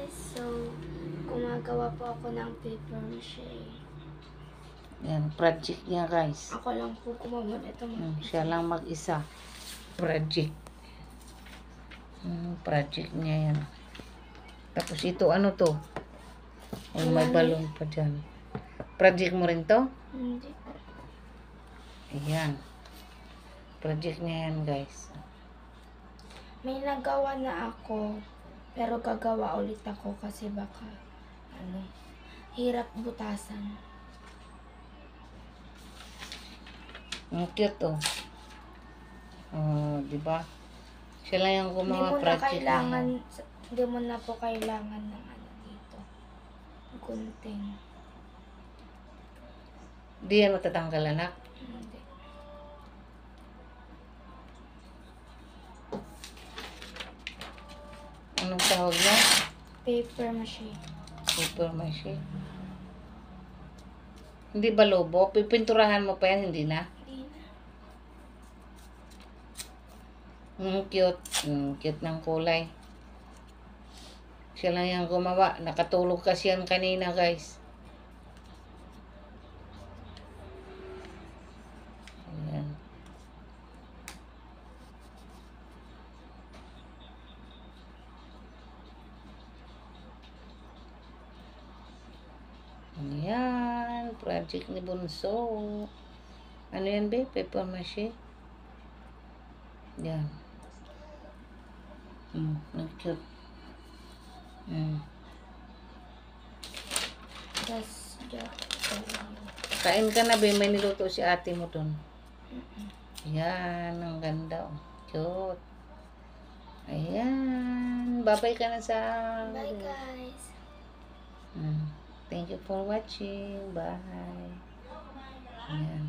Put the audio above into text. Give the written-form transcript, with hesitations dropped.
guys, so gumagawa po ako ng paper mache. Yan, project niya guys. Ako lang po gumawa nito. Siya lang mag-isa. Project. Project niya yan. Tapos ito, ano to? Ay, may balon pa dyan. Project mo rin to? Hindi. Ayan. Project niya yan guys. May nagawa na ako, pero gagawa ulit ako kasi baka, hirap butasan. Ang cute oh. Oh, di ba? Siya lang yung gumawa project niya. Hindi mo na po kailangan ng dito. Gunting. Di yan matatanggal, anak? Hindi. Anong tawag niya? Paper mache. Paper mache. Hindi ba lobo? Pipinturahan mo pa yan, hindi na? Hindi na. Cute. Cute ng kulay. Siya lang yung gumawa. Nakatulog kasi yan kanina, guys. Ayan. Ayan. Project ni Bunso. Ano yan, babe? Paper mache. Yan. Ang cute. Tapos, Kain ka na, babe. May niluto si ate mo dun. Ayan. Ang ganda, oh. Cute. Ayan. Bye-bye ka na sa... bye guys. Thank you for watching. Bye. Ayan.